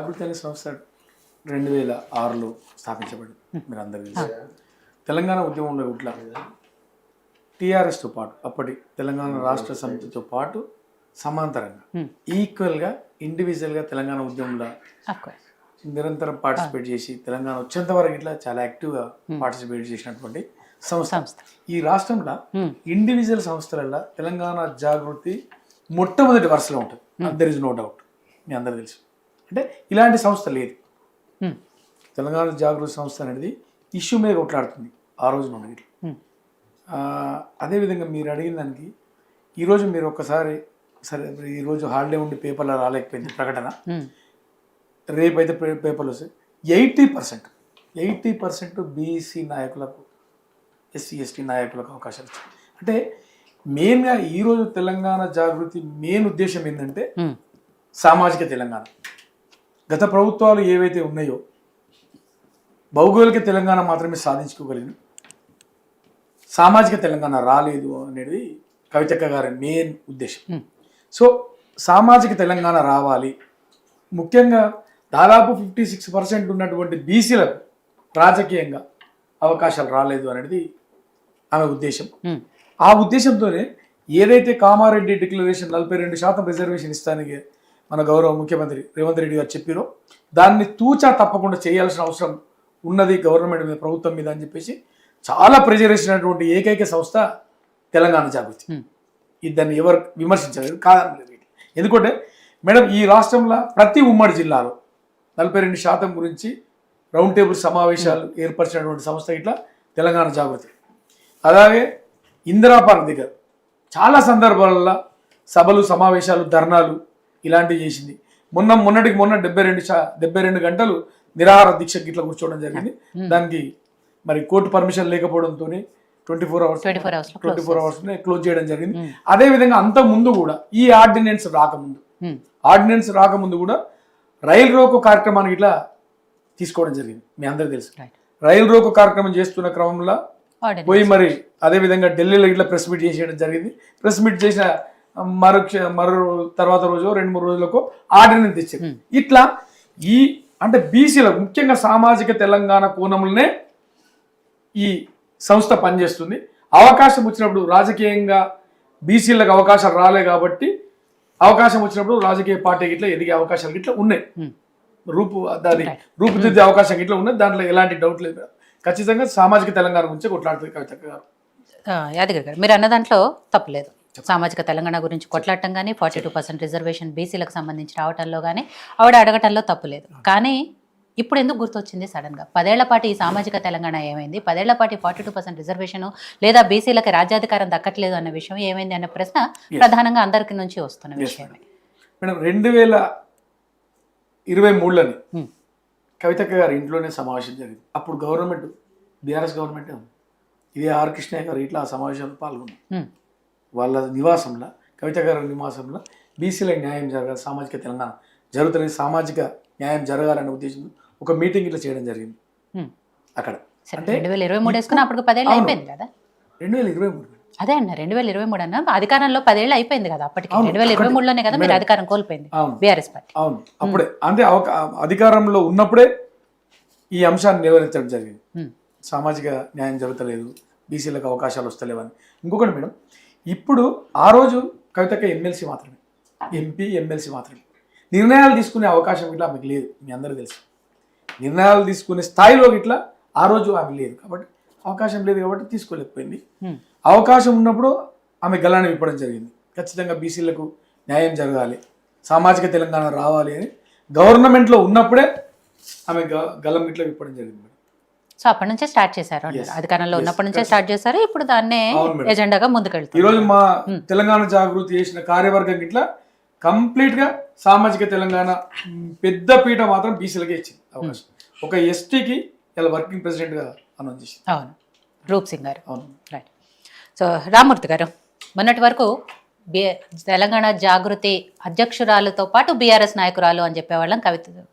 బాపుల తల్లి సంస్థ 2006లో స్థాపించబడింది. మీరు అందరూ తెలుసు. తెలంగాణ ఉద్యమంలో ఇట్లా టీఆర్ఎస్తో పాటు అప్పటి తెలంగాణ రాష్ట్ర సమితితో పాటు సమాంతరంగా ఈక్వల్గా ఇండివిజువల్గా తెలంగాణ ఉద్యమంలో నిరంతరం పార్టిసిపేట్ చేసి తెలంగాణ వచ్చేంత వరకు ఇట్లా చాలా యాక్టివ్గా పార్టిసిపేట్ చేసినటువంటి సంస్థ. ఈ రాష్ట్రంలో ఇండివిజువల్ సంస్థలలో తెలంగాణ జాగృతి మొట్టమొదటి వరుసలో ఉంటుంది. There is no doubt. మీ అందరూ తెలుసు. అంటే ఇలాంటి సంస్థ లేదు. తెలంగాణ జాగృతి సంస్థ అనేది ఇష్యూ మీద కొట్లాడుతుంది ఆ రోజు నుండి. అదేవిధంగా మీరు అడిగిన దానికి ఈరోజు మీరు ఒక్కసారి సరే ఈరోజు హాలిడే ఉండి పేపర్లో రాలేకపోయింది ప్రకటన, రేపైతే పేపర్లు వస్తాయి. 80% బీసీ నాయకులకు, ఎస్సీ ఎస్టీ నాయకులకు అవకాశాలు ఇచ్చాయి. అంటే మెయిన్గా ఈరోజు తెలంగాణ జాగృతి మెయిన్ ఉద్దేశం ఏంటంటే సామాజిక తెలంగాణ. గత ప్రభుత్వాలు ఏవైతే ఉన్నాయో భౌగోళిక తెలంగాణ మాత్రమే సాధించుకోగలిగిన, సామాజిక తెలంగాణ రాలేదు అనేది కవితక్క గారి మెయిన్ ఉద్దేశం. సో సామాజిక తెలంగాణ రావాలి. ముఖ్యంగా దాదాపు 56% ఉన్నటువంటి బీసీలకు రాజకీయంగా అవకాశాలు రాలేదు అనేది ఆమె ఉద్దేశం. ఆ ఉద్దేశంతోనే ఏదైతే కామారెడ్డి డిక్లరేషన్ 42% రిజర్వేషన్ ఇస్తానికి మన గౌరవ ముఖ్యమంత్రి రేవంత్ రెడ్డి గారు చెప్పారో దాన్ని తూచా తప్పకుండా చేయాల్సిన అవసరం ఉన్నది గవర్నమెంట్ మీద, ప్రభుత్వం మీద అని చెప్పేసి చాలా ప్రెజర్ వేసినటువంటి ఏకైక సంస్థ తెలంగాణ జాగృతి. దాన్ని ఎవరు విమర్శించలేదు, కాదనలేదు. ఎందుకంటే మేడం ఈ రాష్ట్రంలో ప్రతి ఉమ్మడి జిల్లాలో 42% గురించి రౌండ్ టేబుల్ సమావేశాలు ఏర్పరిచినటువంటి సంస్థ ఇట్లా తెలంగాణ జాగృతి. అలాగే ఇందిరా పార్క్ దగ్గర చాలా సందర్భాలలో సభలు, సమావేశాలు, ధర్నాలు ఇలాంటివి చేసింది. మొన్న 72 గంటలు నిరాహార దీక్షకి ఇట్లా కూర్చోవడం జరిగింది. దానికి మరి కోర్టు పర్మిషన్ లేకపోవడంతో 24 అవర్స్ క్లోజ్ చేయడం జరిగింది. అదేవిధంగా అంత ముందు కూడా ఈ ఆర్డినెన్స్ రాకముందు కూడా రైలు రోకో కార్యక్రమానికి ఇట్లా తీసుకోవడం జరిగింది. మీ అందరికీ తెలుసు. రైలు రోకో కార్యక్రమం చేస్తున్న క్రమంలో పోయి మరి అదేవిధంగా ఢిల్లీలో ఇట్లా ప్రెస్ మీట్ చేసేయడం జరిగింది. ప్రెస్ మీట్ చేసిన మరో తర్వాత రోజు 2-3 రోజులకు ఆర్డినెన్స్ తెచ్చారు. ఇట్లా ఈ అంటే బీసీలకు ముఖ్యంగా సామాజిక తెలంగాణ కోణంలోనే ఈ సంస్థ పనిచేస్తుంది. అవకాశం వచ్చినప్పుడు రాజకీయంగా బీసీలకు అవకాశాలు రాలే కాబట్టి అవకాశం వచ్చినప్పుడు రాజకీయ పార్టీకి ఇట్లా ఎదిగే అవకాశాలు ఇట్లా ఉన్నాయి. రూపుదిద్దే అవకాశం ఇట్లా ఉన్నాయి. దాంట్లో ఎలాంటి డౌట్ లేదు. ఖచ్చితంగా సామాజిక తెలంగాణ గురించి కొట్లాడుతుంది కవితక్క గారు. యాదగిరి గారు మీరు అన్న దాంట్లో తప్పలేదు. సామాజిక తెలంగాణ గురించి కొట్లాడటం కానీ 42% రిజర్వేషన్ బీసీలకు సంబంధించి రావటంలో కానీ ఆవిడ అడగటంలో తప్పులేదు. కానీ ఇప్పుడు ఎందుకు గుర్తొచ్చింది సడన్గా? 10 ఏళ్ల పాటు ఈ సామాజిక తెలంగాణ ఏమైంది? 10 ఏళ్ల పాటు 42% రిజర్వేషన్ లేదా బీసీలకు రాజ్యాధికారం దక్కట్లేదు అన్న విషయం ఏమైంది అన్న ప్రశ్న ప్రధానంగా అందరికి నుంచి వస్తున్న విషయమే. మేడం 2023లోనే కవితక్క గారి ఇంట్లోనే సమావేశం జరిగింది. అప్పుడు గవర్నమెంట్ బీఆర్ఎస్ గవర్నమెంటే ఉంది. ఇదే ఆర్ కృష్ణయ్య గారు ఇట్లా ఆ సమావేశంలో పాల్గొన్నారు. వాళ్ళ నివాసంలో, కవిత గారి నివాసంలో బీసీలకు న్యాయం జరగాలి, సామాజిక తెలంగాణ జరుగుతుంది, సామాజిక న్యాయం జరగాలనే ఉద్దేశంతో ఒక మీటింగ్ ఇట్లా చేయడం జరిగింది అక్కడ. అంటే 2023 వేసుకుని అప్పుడు 10 ఏళ్ళు అయిపోయింది కదా. 2023 అదే అన్న 2023 అన్న అధికారంలో 10 ఏళ్ళు అయిపోయింది కదా. అప్పటికి 2023లోనే కదా మీరు అధికారం కోల్పోయింది బీఆర్ఎస్ పార్టీ. అవును, అప్పుడే అంటే అధికారంలో ఉన్నప్పుడే ఈ అంశాన్ని నివేదించడం జరిగింది. సామాజిక న్యాయం జరుగుతలేదు, బీసీలకు అవకాశాలు వస్తలేవని. ఇంకొకటి మేడం, ఇప్పుడు ఆ రోజు కవితక్క ఎమ్మెల్సీ మాత్రమే, ఎంపీ ఎమ్మెల్సీ మాత్రమే. నిర్ణయాలు తీసుకునే అవకాశం ఇట్లా ఆమెకు లేదు. మీ అందరూ తెలుసు. నిర్ణయాలు తీసుకునే స్థాయిలో ఇట్లా ఆ రోజు ఆమె లేదు కాబట్టి, అవకాశం లేదు కాబట్టి తీసుకోలేకపోయింది. అవకాశం ఉన్నప్పుడు ఆమె గలాన్ని విప్పడం జరిగింది. ఖచ్చితంగా బీసీలకు న్యాయం జరగాలి, సామాజిక తెలంగాణ రావాలి అని గవర్నమెంట్లో ఉన్నప్పుడే ఆమె గలం ఇట్లా విప్పడం జరిగింది. సో అప్పటి నుంచే స్టార్ట్ చేశారు, అధికారంలో ఉన్నప్పటి నుంచే స్టార్ట్ చేశారు. ఇప్పుడు దాన్నే ఎజెండాగా ముందుకెళ్తారు. ఈరోజు మా తెలంగాణ జాగృతి చేసిన కార్యవర్గం ఇట్లా కంప్లీట్ గా సామాజిక తెలంగాణ పెద్ద పీట మాత్రం బీసీలకే ఇచ్చింది అవకాశం. ఒక ఎస్టీకి ఇలా వర్కింగ్ ప్రెసిడెంట్ గా అనౌన్స్ చేసింది. అవును, రూప్ సింగ్ గారు. అవును, రైట్. సో రామూర్తి గారు, మొన్నటి వరకు తెలంగాణ జాగృతి అధ్యక్షురాలతో పాటు బీఆర్ఎస్ నాయకురాలు అని చెప్పేవాళ్ళం కవిత గారి